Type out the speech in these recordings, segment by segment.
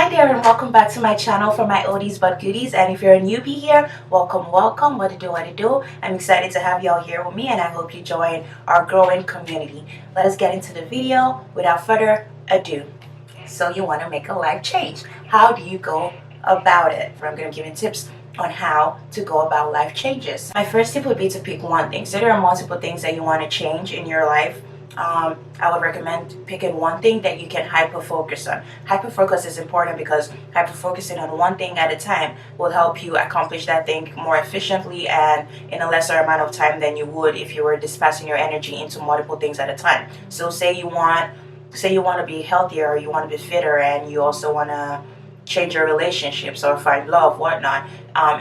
Hi there and welcome back to my channel for my oldies but goodies. And if you're a newbie here, welcome. What to do. I'm excited to have y'all here with me and I hope you join our growing community. Let us get into the video without further ado. So you want to make a life change. How do you go about it? I'm going to give you tips on how to go about life changes. My first tip would be to pick one thing. So there are multiple things that you want to change in your life. I would recommend picking one thing that you can hyper focus on. Hyper focus is important because hyper focusing on one thing at a time will help you accomplish that thing more efficiently and in a lesser amount of time than you would if you were dispersing your energy into multiple things at a time. So say you want to be healthier, or you want to be fitter, and you also want to change your relationships or find love, whatnot.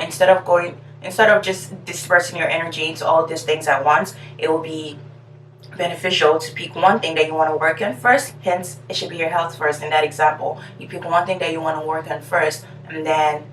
Instead of just dispersing your energy into all these things at once, it will be beneficial to pick one thing that you want to work on first. Hence, it should be your health first. In that example, you pick one thing that you want to work on first, and then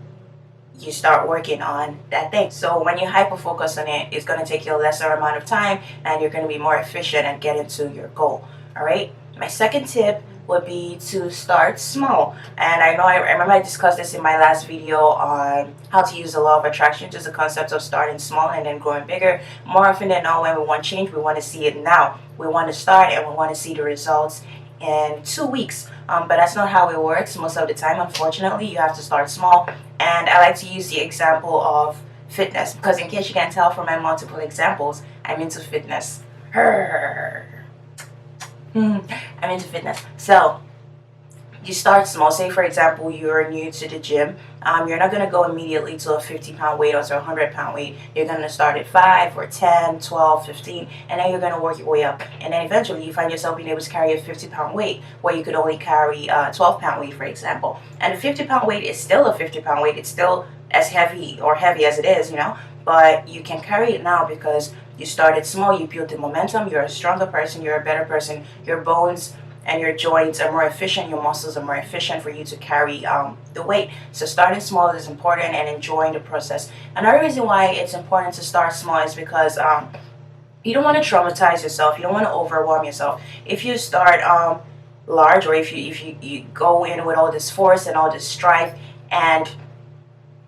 you start working on that thing. So when you hyper focus on it, it's going to take you a lesser amount of time and you're going to be more efficient and get into your goal. All right. My second tip would be to start small. And I remember I discussed this in my last video on how to use the law of attraction, just the concept of starting small and then growing bigger. More often than not, when we want change, we want to see it now. We want to start and we want to see the results in 2 weeks. But that's not how it works most of the time. Unfortunately, you have to start small. And I like to use the example of fitness because, in case you can't tell from my multiple examples, I'm into fitness. I'm into fitness. So you start small. Say for example you're new to the gym. You're not going to go immediately to a 50-pound weight or to a 100-pound weight. You're going to start at 5 or 10, 12, 15, and then you're going to work your way up. And then eventually you find yourself being able to carry a 50-pound weight where you could only carry a 12-pound weight, for example. And a 50-pound weight is still a 50-pound weight. It's still as heavy as it is, but you can carry it now because you started small. You built the momentum. You're a stronger person. You're a better person. Your bones and your joints are more efficient, your muscles are more efficient for you to carry the weight. So starting small is important and enjoying the process. Another reason why it's important to start small is because you don't want to traumatize yourself. You don't want to overwhelm yourself. If you start large, or if you go in with all this force and all this strife and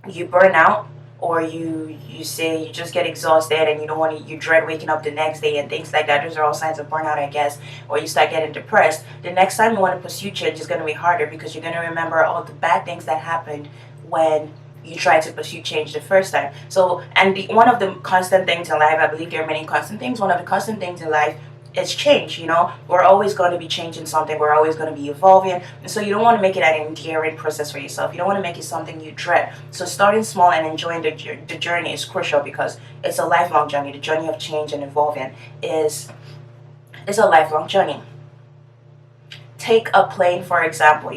you burn out, or you say you just get exhausted and you dread waking up the next day and things like that. Those are all signs of burnout, I guess. Or you start getting depressed. The next time you want to pursue change is going to be harder because you're going to remember all the bad things that happened when you tried to pursue change the first time. So, and one of the constant things in life, I believe there are many constant things. One of the constant things in life is change. We're always going to be changing something. We're always going to be evolving, and so you don't want to make it an endearing process for yourself. You don't want to make it something you dread. So starting small and enjoying the journey is crucial because it's a lifelong journey. The journey of change and evolving is a lifelong journey. Take a plane, for example.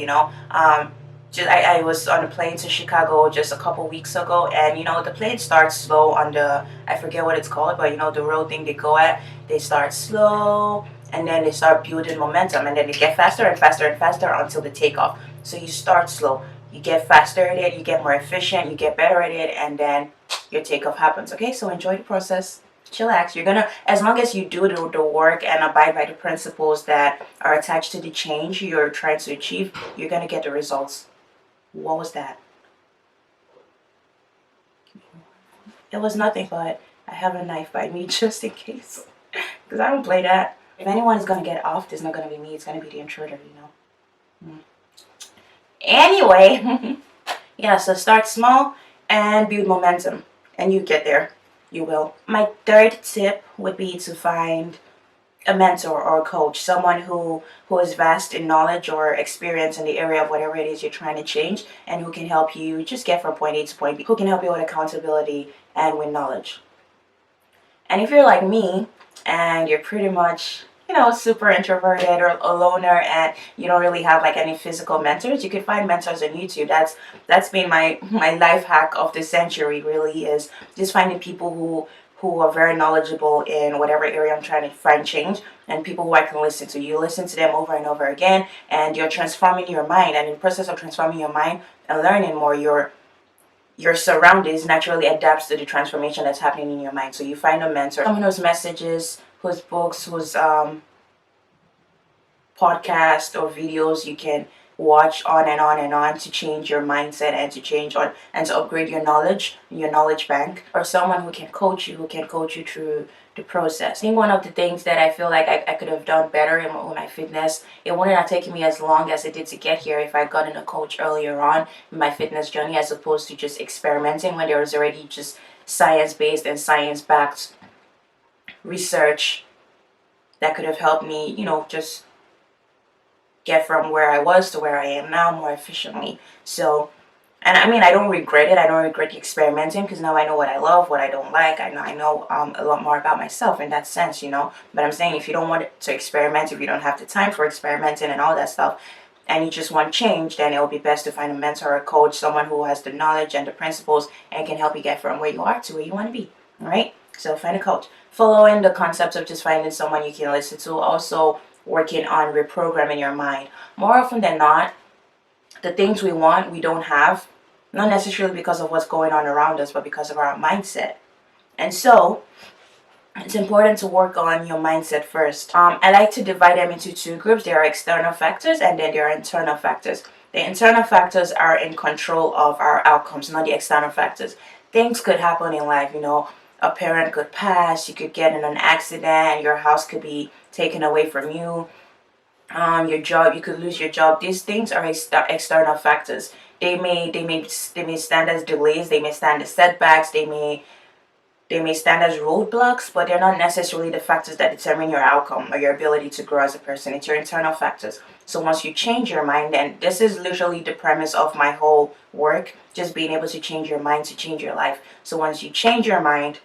I was on a plane to Chicago just a couple weeks ago, and the plane starts slow on the, I forget what it's called, but the road thing they go at, they start slow and then they start building momentum and then they get faster and faster and faster until the takeoff. So you start slow, you get faster at it, you get more efficient, you get better at it, and then your takeoff happens. Okay, so enjoy the process. Chillax. You're gonna, as long as you do the work and abide by the principles that are attached to the change you're trying to achieve, you're gonna get the results. What was that? It was nothing, but I have a knife by me just in case. Because I don't play that. If anyone is going to get off, it's not going to be me. It's going to be the intruder, Anyway, yeah, so start small and build momentum. And you get there. You will. My third tip would be to find a mentor or a coach, someone who is vast in knowledge or experience in the area of whatever it is you're trying to change, and who can help you just get from point A to point B, who can help you with accountability and with knowledge. And if you're like me and you're pretty much super introverted or a loner and you don't really have like any physical mentors, you can find mentors on YouTube. That's been my life hack of the century, really, is just finding people who are very knowledgeable in whatever area I'm trying to find change, and people who I can listen to. You listen to them over and over again, and you're transforming your mind. And in the process of transforming your mind and learning more, your surroundings naturally adapts to the transformation that's happening in your mind. So you find a mentor, someone whose messages, whose books, whose podcast or videos you can watch on and on and on to change your mindset and to change on and to upgrade your knowledge bank, or someone who can coach you, through the process. I think one of the things that I feel like I could have done better in my fitness, it wouldn't have taken me as long as it did to get here if I'd gotten a coach earlier on in my fitness journey, as opposed to just experimenting when there was already just science-based and science-backed research that could have helped me, just get from where I was to where I am now more efficiently. So, and I mean, I don't regret it. I don't regret experimenting, because now I know what I love, what I don't like. I know a lot more about myself in that sense, But I'm saying, if you don't want to experiment, if you don't have the time for experimenting and all that stuff, and you just want change, then it will be best to find a mentor or a coach, someone who has the knowledge and the principles and can help you get from where you are to where you want to be. All right? So find a coach. Following the concept of just finding someone you can listen to, also working on reprogramming your mind. More often than not, the things we want, we don't have, not necessarily because of what's going on around us, but because of our mindset. And so, it's important to work on your mindset first. I like to divide them into two groups. There are external factors, and then there are internal factors. The internal factors are in control of our outcomes, not the external factors. Things could happen in life, a parent could pass, you could get in an accident, your house could be taken away from you, your job, you could lose your job. These things are external factors. They may stand as delays, they may stand as setbacks, they may stand as roadblocks, but they're not necessarily the factors that determine your outcome or your ability to grow as a person. It's your internal factors. So once you change your mind, and this is literally the premise of my whole work, just being able to change your mind to change your life. So once you change your mind,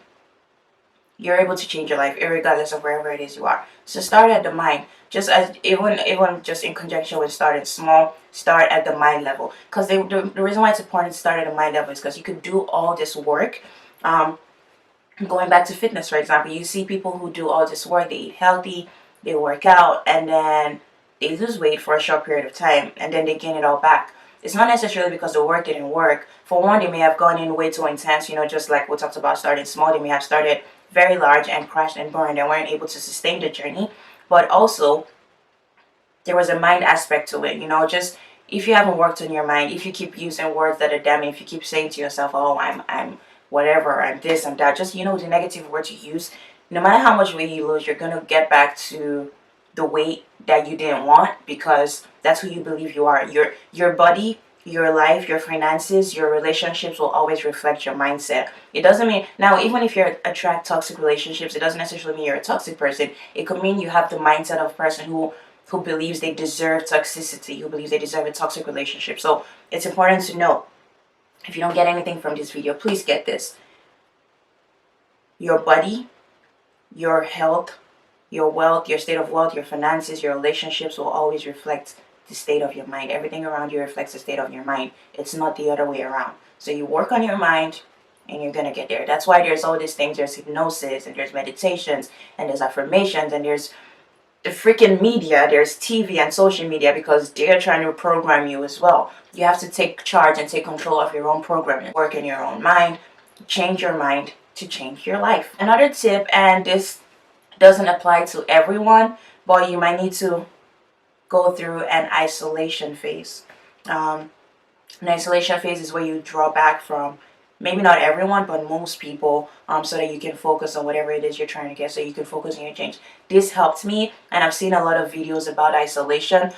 you're able to change your life, regardless of wherever it is you are. So start at the mind. Just as even just in conjunction with starting small, start at the mind level. Because the reason why it's important to start at the mind level is because you could do all this work. Going back to fitness, for example, you see people who do all this work, they eat healthy, they work out, and then they lose weight for a short period of time, and then they gain it all back. It's not necessarily because the work didn't work. For one, they may have gone in way too intense, just like we talked about starting small. They may have started very large and crashed and burned and weren't able to sustain the journey. But also, there was a mind aspect to it, just if you haven't worked on your mind, if you keep using words that are damning, if you keep saying to yourself, oh, I'm whatever, I'm this, I'm that, just, the negative words you use, no matter how much weight you lose, you're going to get back to the weight that you didn't want, because that's who you believe you are. Your body, your life, your finances, your relationships will always reflect your mindset. It doesn't mean, now, even if you attract toxic relationships, it doesn't necessarily mean you're a toxic person. It could mean you have the mindset of a person who believes they deserve toxicity, who believes they deserve a toxic relationship. So it's important to know, if you don't get anything from this video, please get this. Your body, your health, your wealth, your state of wealth, your finances, your relationships will always reflect the state of your mind. Everything around you reflects the state of your mind. It's not the other way around. So you work on your mind and you're going to get there. That's why there's all these things. There's hypnosis, and there's meditations, and there's affirmations, and there's the freaking media, there's TV and social media, because they're trying to program you as well. You have to take charge and take control of your own programming. Work in your own mind, change your mind to change your life. Another tip, and this doesn't apply to everyone, but you might need to go through an isolation phase. An isolation phase is where you draw back from, maybe not everyone, but most people, so that you can focus on whatever it is you're trying to get, so you can focus on your change. This helped me, and I've seen a lot of videos about isolation.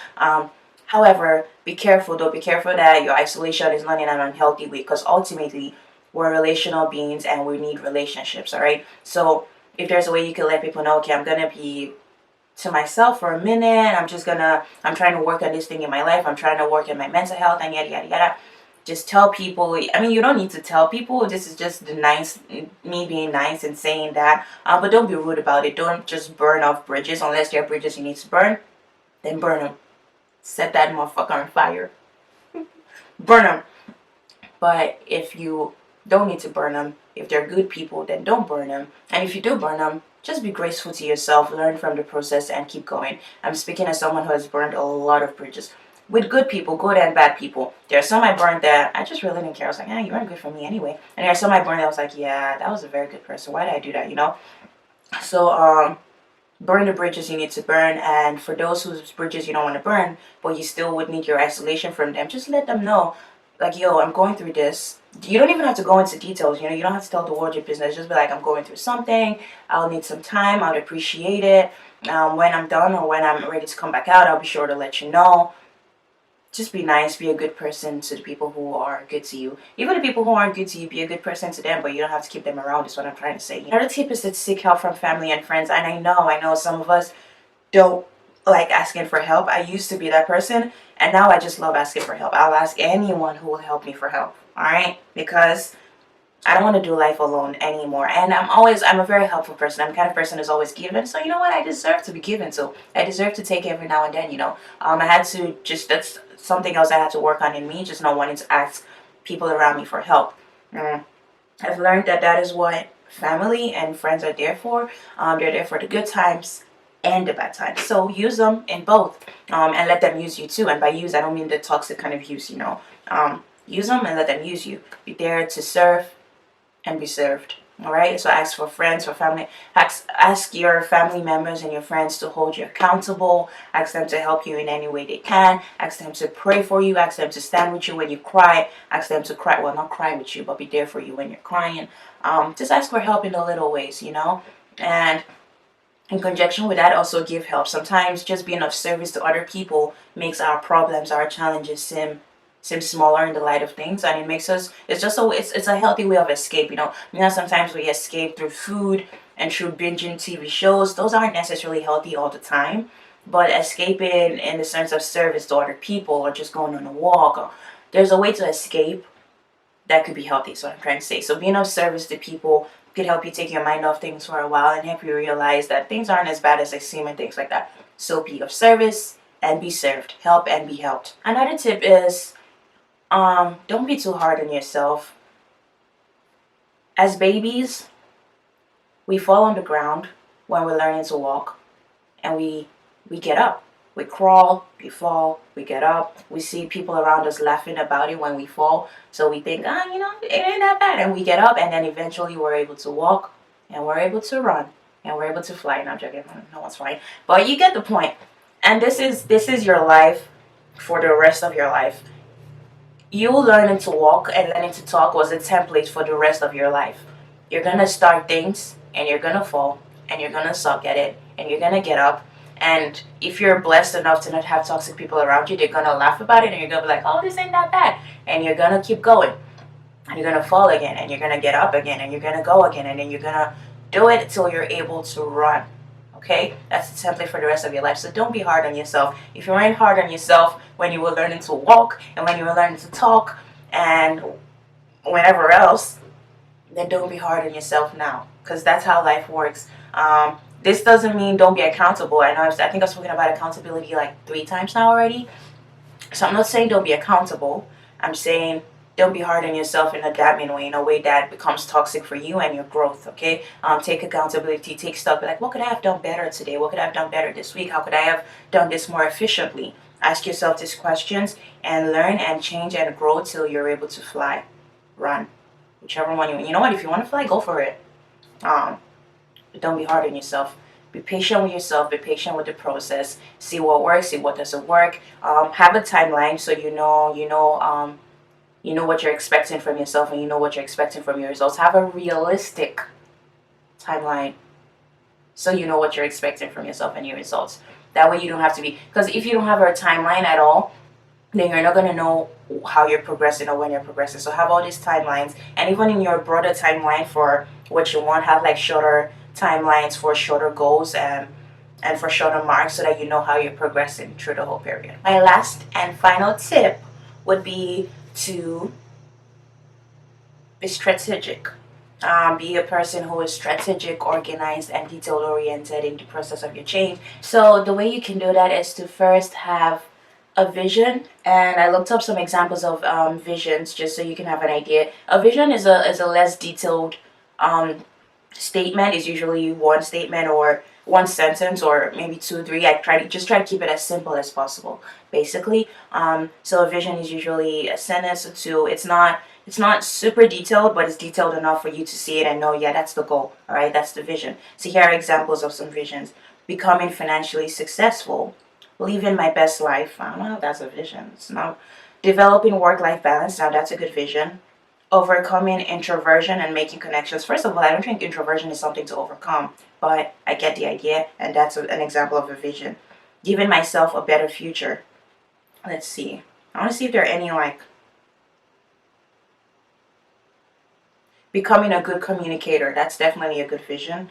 However, be careful though. Be careful that your isolation is not in an unhealthy way, because ultimately, we're relational beings and we need relationships, all right? So if there's a way you can let people know, okay, I'm going to be to myself for a minute. I'm trying to work on this thing in my life. I'm trying to work on my mental health and yada, yada, yada. Just tell people. I mean, you don't need to tell people. This is just me being nice and saying that. But don't be rude about it. Don't just burn off bridges. Unless there are bridges you need to burn, then burn them. Set that motherfucker on fire. Burn them. But if you don't need to burn them, if they're good people, then don't burn them. And if you do burn them, just be graceful to yourself, learn from the process, and keep going. I'm speaking as someone who has burned a lot of bridges with good people, good and bad people. There are some I burned that I just really didn't care. I was like, you weren't good for me anyway. And there are some I burned that I was like, yeah, that was a very good person. Why did I do that, So burn the bridges you need to burn, and for those whose bridges you don't want to burn but you still would need your isolation from them, just let them know, like, yo, I'm going through this. You don't even have to go into details, you know, you don't have to tell the world your business. Just be like, I'm going through something, I'll need some time, I'd appreciate it. When I'm done or when I'm ready to come back out, I'll be sure to let you know. Just be nice, be a good person to the people who are good to you. Even the people who aren't good to you, be a good person to them, but you don't have to keep them around, is what I'm trying to say. Another tip is to seek help from family and friends. And I know some of us don't like asking for help. I used to be that person, and now I just love asking for help. I'll ask anyone who will help me for help, all right? Because I don't want to do life alone anymore. And I'm a very helpful person. I'm the kind of person who's always given. So you know what? I deserve to be given. So I deserve to take every now and then, you know. I had to that's something else I had to work on in me, just not wanting to ask people around me for help. I've learned that is what family and friends are there for. They're there for the good times and the bad times. So use them in both, and let them use you too. And by use, I don't mean the toxic kind of use, you know. Use them and let them use you. Be there to serve and be served. All right. So ask for friends, for family. Ask your family members and your friends to hold you accountable. Ask them to help you in any way they can. Ask them to pray for you. Ask them to stand with you when you cry. Ask them to cry. Well, not cry with you, but be there for you when you're crying. Just ask for help in the little ways, you know. And in conjunction with that, also give help. Sometimes just being of service to other people makes our problems, our challenges seem smaller in the light of things, and it makes us, it's a healthy way of escape, you know. Sometimes we escape through food and through binging TV shows. Those aren't necessarily healthy all the time, but escaping in the sense of service to other people, or just going on a walk, or there's a way to escape that could be healthy, is what I'm trying to say. So being of service to people could help you take your mind off things for a while and help you realize that things aren't as bad as they seem and things like that. So be of service and be served. Help and be helped. Another tip is, don't be too hard on yourself. As babies, we fall on the ground when we're learning to walk, and we get up. We crawl, we fall, we get up. We see people around us laughing about it when we fall, so we think, you know, it ain't that bad, and we get up, and then eventually we're able to walk, and we're able to run, and we're able to fly. And I'm joking, no one's flying, but you get the point. And this is your life for the rest of your life. You learning to walk and learning to talk was a template for the rest of your life. You're gonna start things and you're gonna fall and you're gonna suck at it and you're gonna get up. And if you're blessed enough to not have toxic people around you, they're gonna laugh about it and you're gonna be like, oh, this ain't that bad. And you're gonna keep going. And you're gonna fall again and you're gonna get up again and you're gonna go again, and then you're gonna do it until you're able to run. Okay, that's the template for the rest of your life. So don't be hard on yourself. If you weren't hard on yourself when you were learning to walk and when you were learning to talk and whenever else, then don't be hard on yourself now, because that's how life works. This doesn't mean don't be accountable. I think I've spoken about accountability like 3 times now already. So I'm not saying don't be accountable. I'm saying don't be hard on yourself in a damning way, in a way that becomes toxic for you and your growth, okay? Take accountability, take stock, be like, what could I have done better today? What could I have done better this week? How could I have done this more efficiently? Ask yourself these questions and learn and change and grow till you're able to fly, run, whichever one you know what, if you want to fly, go for it. But don't be hard on yourself. Be patient with yourself. Be patient with the process. See what works. See what doesn't work. Have a timeline so you know what you're expecting from yourself and you know what you're expecting from your results. Have a realistic timeline so you know what you're expecting from yourself and your results. That way you don't have to be, because if you don't have a timeline at all, then you're not going to know how you're progressing or when you're progressing. So have all these timelines, and even in your broader timeline for what you want, have like shorter timelines for shorter goals and for shorter marks, so that you know how you're progressing through the whole period. My last and final tip would be to be strategic. Be a person who is strategic, organized, and detail oriented in the process of your change. So the way you can do that is to first have a vision, and I looked up some examples of visions just so you can have an idea. A vision is a less detailed statement. Is usually one statement or one sentence or maybe 2 3. I try to keep it as simple as possible, basically. So a vision is usually a sentence or 2. It's not super detailed, but it's detailed enough for you to see it and know, yeah, that's the goal. All right, that's the vision. So here are examples of some visions. becoming financially successful, living my best life. I don't know if that's a vision. It's not. Developing work-life balance. Now that's a good vision. Overcoming introversion and making connections. First of all, I don't think introversion is something to overcome, but I get the idea, and that's an example of a vision. Giving myself a better future. Let's see. I want to see if there are any like becoming a good communicator. That's definitely a good vision.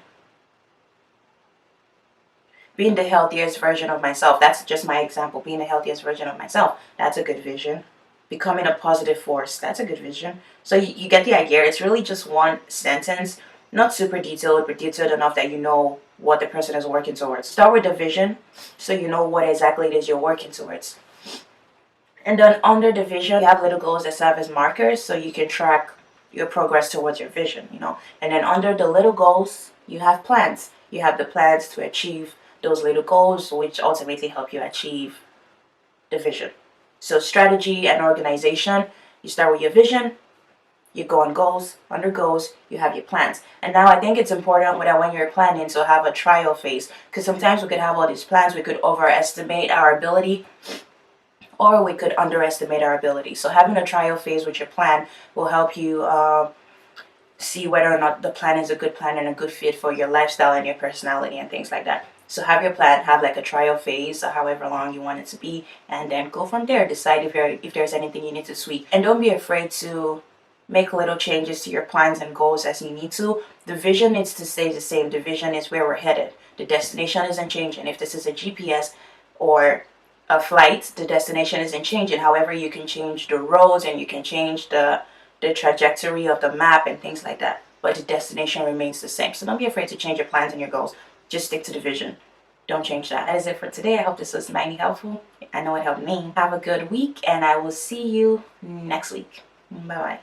Being the healthiest version of myself. That's just my example. Being the healthiest version of myself. That's a good vision. Becoming a positive force. That's a good vision. So you get the idea. It's really just one sentence. Not super detailed, but detailed enough that you know what the person is working towards. Start with the vision so you know what exactly it is you're working towards. And then under the vision, you have little goals that serve as markers so you can track your progress towards your vision, And then under the little goals, you have plans. You have the plans to achieve those little goals, which ultimately help you achieve the vision. So strategy and organization, you start with your vision, you go on goals, under goals, you have your plans. And now I think it's important that when you're planning to have a trial phase, because sometimes we could have all these plans, we could overestimate our ability, or we could underestimate our ability. So having a trial phase with your plan will help you see whether or not the plan is a good plan and a good fit for your lifestyle and your personality and things like that. So have your plan, have like a trial phase, however long you want it to be, and then go from there. Decide if there's anything you need to tweak. And don't be afraid to make little changes to your plans and goals as you need to. The vision needs to stay the same. The vision is where we're headed. The destination isn't changing. If this is a GPS or a flight, the destination isn't changing. However, you can change the roads and you can change the trajectory of the map and things like that. But the destination remains the same. So don't be afraid to change your plans and your goals. Just stick to the vision. Don't change that. That is it for today. I hope this was mighty helpful. I know it helped me. Have a good week, and I will see you next week. Bye-bye.